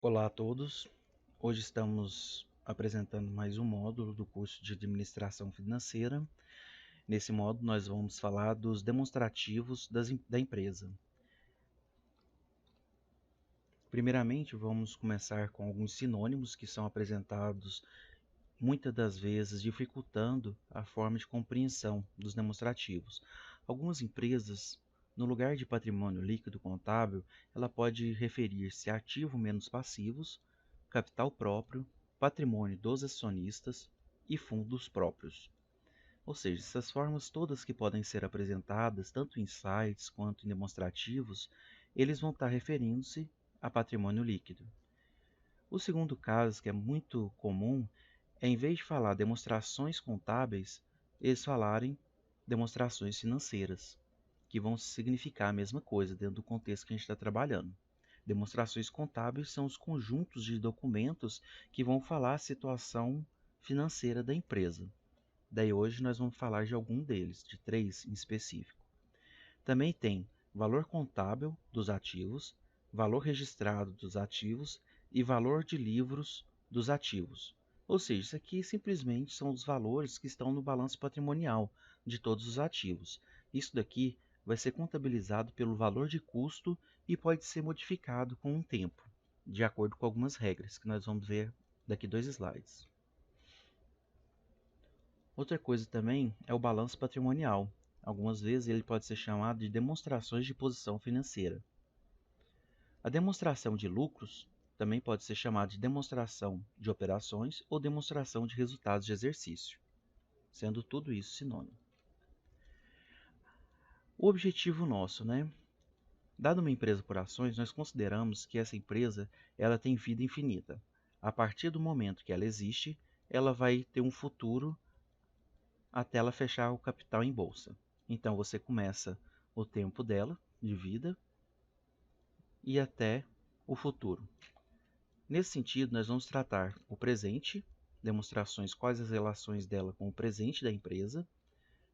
Olá a todos. Hoje estamos apresentando mais um módulo do curso de Administração Financeira. Nesse módulo, nós vamos falar dos demonstrativos da empresa. Primeiramente, vamos começar com alguns sinônimos que são apresentados muitas das vezes, dificultando a forma de compreensão dos demonstrativos. Algumas empresas, no lugar de patrimônio líquido contábil, ela pode referir-se a ativo menos passivos, capital próprio, patrimônio dos acionistas e fundos próprios. Ou seja, essas formas todas que podem ser apresentadas, tanto em sites quanto em demonstrativos, eles vão estar referindo-se a patrimônio líquido. O segundo caso, que é muito comum, é em vez de falar demonstrações contábeis, eles falarem demonstrações financeiras, que vão significar a mesma coisa dentro do contexto que a gente está trabalhando. Demonstrações contábeis são os conjuntos de documentos que vão falar a situação financeira da empresa. Daí hoje nós vamos falar de algum deles, de três em específico. Também tem valor contábil dos ativos, valor registrado dos ativos e valor de livros dos ativos. Ou seja, isso aqui simplesmente são os valores que estão no balanço patrimonial de todos os ativos. Isso daqui vai ser contabilizado pelo valor de custo e pode ser modificado com o tempo, de acordo com algumas regras que nós vamos ver daqui dois slides. Outra coisa também é o balanço patrimonial. Algumas vezes ele pode ser chamado de demonstrações de posição financeira. A demonstração de lucros também pode ser chamada de demonstração de operações ou demonstração de resultados de exercício, sendo tudo isso sinônimo. O objetivo nosso, né? Dado uma empresa por ações, nós consideramos que essa empresa ela tem vida infinita. A partir do momento que ela existe, ela vai ter um futuro até ela fechar o capital em bolsa. Então você começa o tempo dela de vida e até o futuro. Nesse sentido, nós vamos tratar o presente, demonstrações quais as relações dela com o presente da empresa,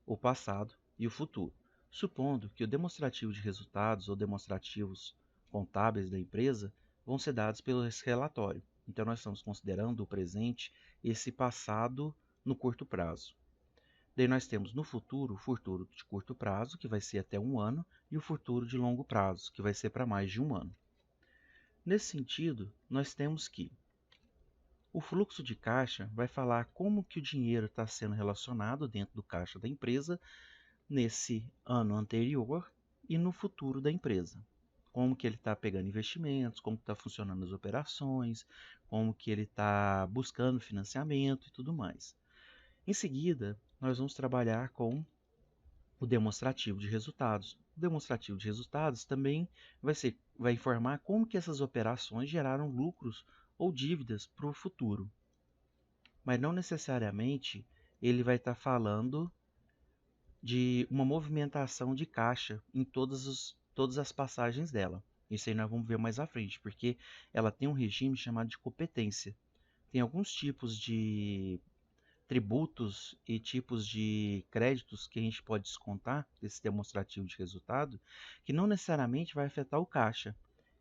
o passado e o futuro, supondo que o demonstrativo de resultados ou demonstrativos contábeis da empresa vão ser dados pelo esse relatório. Então, nós estamos considerando o presente, esse passado no curto prazo. Daí nós temos no futuro o futuro de curto prazo, que vai ser até um ano, e o futuro de longo prazo, que vai ser para mais de um ano. Nesse sentido, nós temos que o fluxo de caixa vai falar como que o dinheiro está sendo relacionado dentro do caixa da empresa nesse ano anterior e no futuro da empresa. Como que ele está pegando investimentos, como está funcionando as operações, como que ele está buscando financiamento e tudo mais. Em seguida, nós vamos trabalhar com o demonstrativo de resultados. O demonstrativo de resultados também vai informar como que essas operações geraram lucros ou dívidas para o futuro. Mas não necessariamente ele vai estar falando de uma movimentação de caixa em todas as passagens dela. Isso aí nós vamos ver mais à frente, porque ela tem um regime chamado de competência. Tem alguns tipos de tributos e tipos de créditos que a gente pode descontar desse demonstrativo de resultado, que não necessariamente vai afetar o caixa.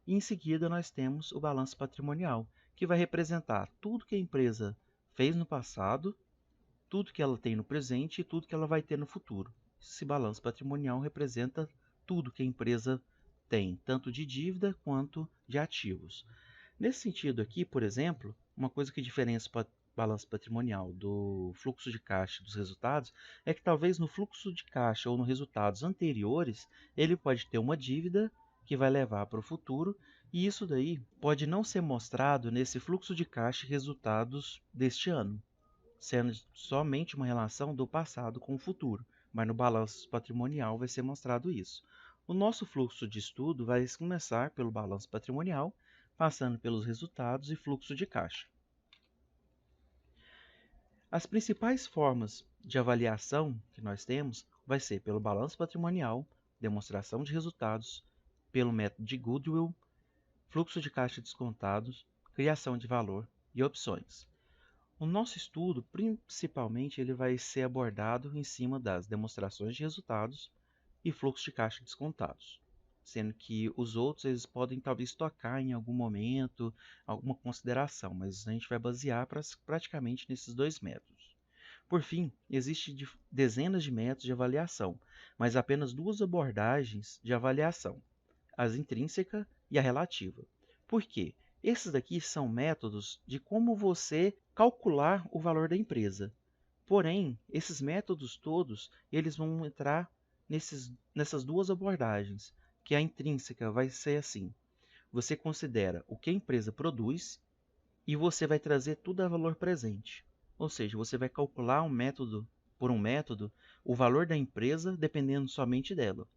E em seguida nós temos o balanço patrimonial, que vai representar tudo que a empresa fez no passado, tudo que ela tem no presente e tudo que ela vai ter no futuro. Esse balanço patrimonial representa tudo que a empresa tem, tanto de dívida quanto de ativos. Nesse sentido aqui, por exemplo, uma coisa que diferencia o balanço patrimonial do fluxo de caixa dos resultados é que talvez no fluxo de caixa ou nos resultados anteriores ele pode ter uma dívida que vai levar para o futuro e isso daí pode não ser mostrado nesse fluxo de caixa e resultados deste ano, sendo somente uma relação do passado com o futuro, mas no balanço patrimonial vai ser mostrado isso. O nosso fluxo de estudo vai começar pelo balanço patrimonial, passando pelos resultados e fluxo de caixa. As principais formas de avaliação que nós temos vai ser pelo balanço patrimonial, demonstração de resultados, pelo método de Goodwill, fluxo de caixa descontados, criação de valor e opções. O nosso estudo, principalmente, ele vai ser abordado em cima das demonstrações de resultados e fluxo de caixa descontados. sendo que os outros eles podem talvez tocar em algum momento, alguma consideração, mas a gente vai basear praticamente nesses dois métodos. Por fim, existem dezenas de métodos de avaliação, mas apenas duas abordagens de avaliação, a intrínseca e a relativa. Por quê? Esses daqui são métodos de como você calcular o valor da empresa. Porém, esses métodos todos, eles vão entrar nessas duas abordagens, que a intrínseca vai ser assim. Você considera o que a empresa produz e você vai trazer tudo a valor presente. Ou seja, você vai calcular por um método o valor da empresa dependendo somente dela.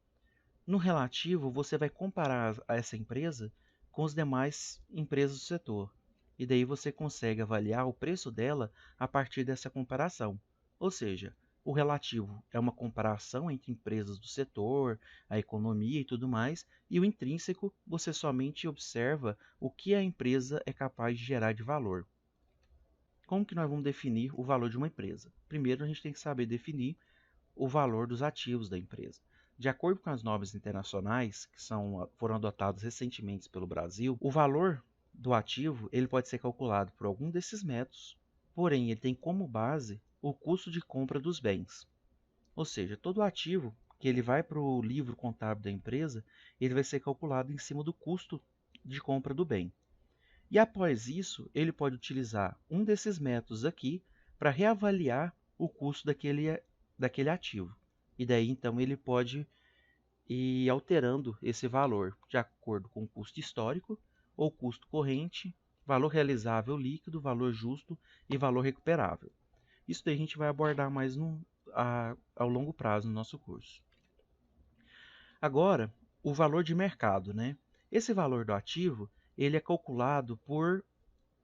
No relativo, você vai comparar essa empresa com as demais empresas do setor. E daí você consegue avaliar o preço dela a partir dessa comparação. Ou seja, o relativo é uma comparação entre empresas do setor, a economia e tudo mais, e o intrínseco você somente observa o que a empresa é capaz de gerar de valor. Como que nós vamos definir o valor de uma empresa? Primeiro, a gente tem que saber definir o valor dos ativos da empresa. De acordo com as normas internacionais que foram adotadas recentemente pelo Brasil, o valor do ativo ele pode ser calculado por algum desses métodos, porém ele tem como base o custo de compra dos bens. Ou seja, todo ativo que ele vai para o livro contábil da empresa, ele vai ser calculado em cima do custo de compra do bem. E após isso, ele pode utilizar um desses métodos aqui para reavaliar o custo daquele ativo. E daí então ele pode ir alterando esse valor de acordo com o custo histórico ou custo corrente, valor realizável líquido, valor justo e valor recuperável. Isso daí a gente vai abordar mais ao longo prazo no nosso curso. Agora, o valor de mercado, né? Esse valor do ativo ele é calculado por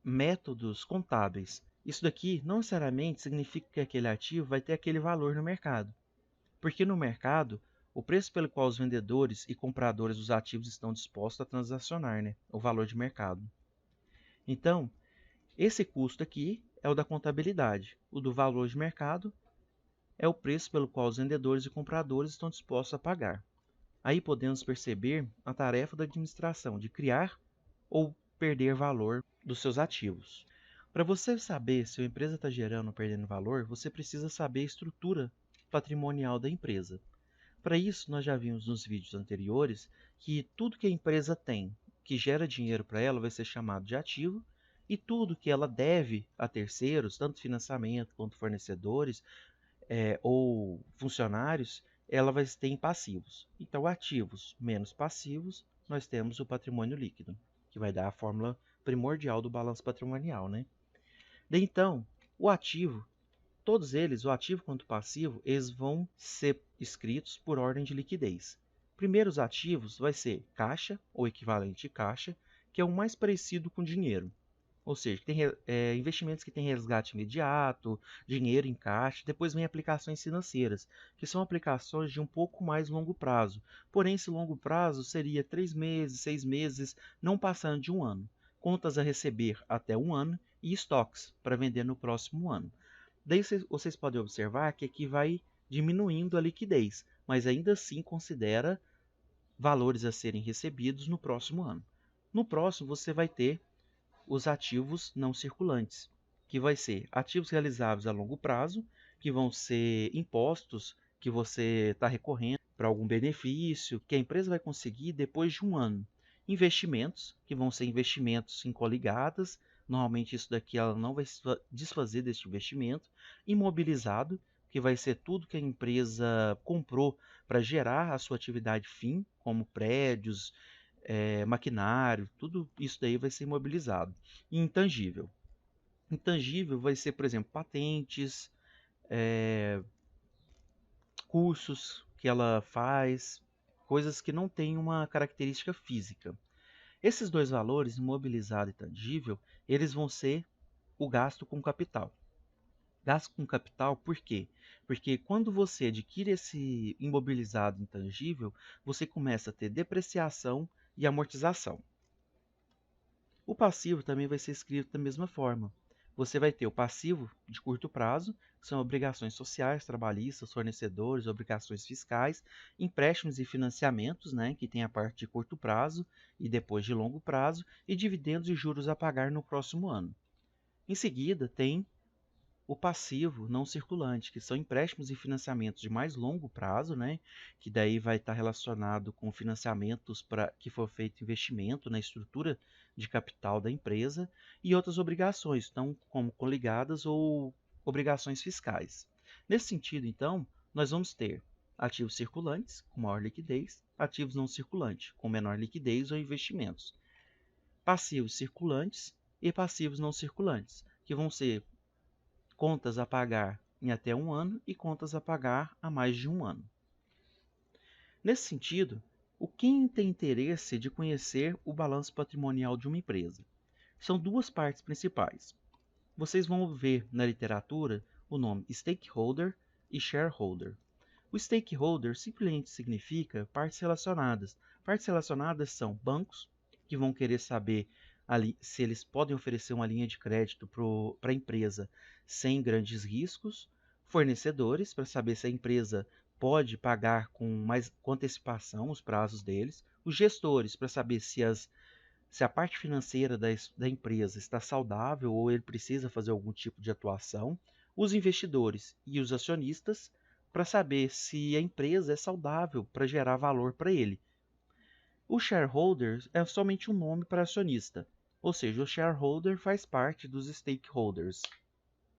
métodos contábeis. Isso daqui não necessariamente significa que aquele ativo vai ter aquele valor no mercado, porque no mercado, o preço pelo qual os vendedores e compradores dos ativos estão dispostos a transacionar, né? O valor de mercado. Então, esse custo aqui é o da contabilidade. O do valor de mercado é o preço pelo qual os vendedores e compradores estão dispostos a pagar. Aí podemos perceber a tarefa da administração de criar ou perder valor dos seus ativos. Para você saber se a empresa está gerando ou perdendo valor, você precisa saber a estrutura patrimonial da empresa. Para isso, nós já vimos nos vídeos anteriores que tudo que a empresa tem que gera dinheiro para ela vai ser chamado de ativo, e tudo que ela deve a terceiros, tanto financiamento quanto fornecedores ou funcionários, ela vai ter em passivos. Então, ativos menos passivos, nós temos o patrimônio líquido, que vai dar a fórmula primordial do balanço patrimonial, né? Daí, então, o ativo, todos eles, o ativo quanto o passivo, eles vão ser escritos por ordem de liquidez. Primeiro, os ativos vai ser caixa, ou equivalente caixa, que é o mais parecido com dinheiro. Ou seja, tem investimentos que têm resgate imediato, dinheiro em caixa, depois vem aplicações financeiras, que são aplicações de um pouco mais longo prazo. Porém, esse longo prazo seria 3 meses, 6 meses, não passando de um ano. Contas a receber até um ano e estoques para vender no próximo ano. Daí vocês podem observar que aqui vai diminuindo a liquidez, mas ainda assim considera valores a serem recebidos no próximo ano. No próximo, você vai ter os ativos não circulantes, que vai ser ativos realizáveis a longo prazo, que vão ser impostos que você está recorrendo para algum benefício que a empresa vai conseguir depois de um ano. Investimentos, que vão ser investimentos em coligadas, normalmente isso daqui ela não vai se desfazer desse investimento. Imobilizado, que vai ser tudo que a empresa comprou para gerar a sua atividade fim, como prédios, maquinário, tudo isso daí vai ser imobilizado. E intangível. Intangível vai ser, por exemplo, patentes, cursos que ela faz, coisas que não têm uma característica física. Esses dois valores, imobilizado e tangível, eles vão ser o gasto com capital. Gasto com capital por quê? Porque quando você adquire esse imobilizado intangível, você começa a ter depreciação e amortização. O passivo também vai ser escrito da mesma forma. Você vai ter o passivo de curto prazo, que são obrigações sociais, trabalhistas, fornecedores, obrigações fiscais, empréstimos e financiamentos, né, que tem a parte de curto prazo e depois de longo prazo, e dividendos e juros a pagar no próximo ano. Em seguida, tem o passivo não circulante, que são empréstimos e financiamentos de mais longo prazo, né, que daí vai estar relacionado com financiamentos para que for feito investimento na estrutura de capital da empresa e outras obrigações, então, como coligadas ou obrigações fiscais. Nesse sentido, então, nós vamos ter ativos circulantes, com maior liquidez, ativos não circulantes, com menor liquidez ou investimentos, passivos circulantes e passivos não circulantes, que vão ser contas a pagar em até um ano e contas a pagar a mais de um ano. Nesse sentido, quem tem interesse de conhecer o balanço patrimonial de uma empresa? São duas partes principais. Vocês vão ver na literatura o nome stakeholder e shareholder. O stakeholder simplesmente significa partes relacionadas. Partes relacionadas são bancos, que vão querer saber se eles podem oferecer uma linha de crédito para a empresa sem grandes riscos, fornecedores, para saber se a empresa pode pagar com antecipação os prazos deles, os gestores, para saber se a parte financeira da empresa está saudável ou ele precisa fazer algum tipo de atuação, os investidores e os acionistas, para saber se a empresa é saudável para gerar valor para ele. O shareholder é somente um nome para acionista, ou seja, o shareholder faz parte dos stakeholders.